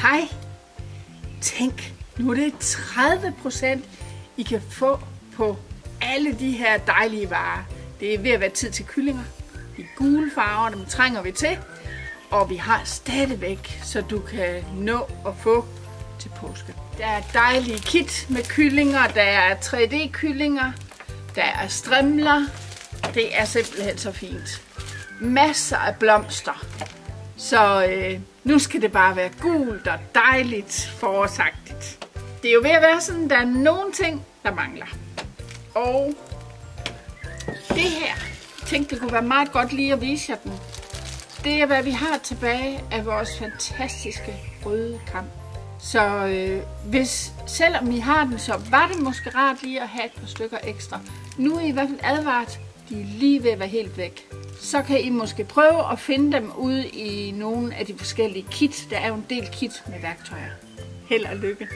Hej. Tænk, nu er det 30% I kan få på alle de her dejlige varer. Det er ved at være tid til kyllinger. De gule farver, dem trænger vi til. Og vi har stadigvæk, så du kan nå at få til påske. Der er dejlige kit med kyllinger, der er 3D-kyllinger, der er strimler. Det er simpelthen så fint. Masser af blomster. Så nu skal det bare være gult og dejligt forårsagtigt. Det er jo ved at være sådan, der er nogle ting, der mangler. Og det her, jeg tænkte, det kunne være meget godt lige at vise jer den. Det er, hvad vi har tilbage af vores fantastiske røde kam. Så selvom I har den, så var det måske rart lige at have et par stykker ekstra. Nu er I hvert fald advaret, de er lige ved at være helt væk. Så kan I måske prøve at finde dem ude i nogle af de forskellige kit. Der er jo en del kit med værktøjer. Held og lykke!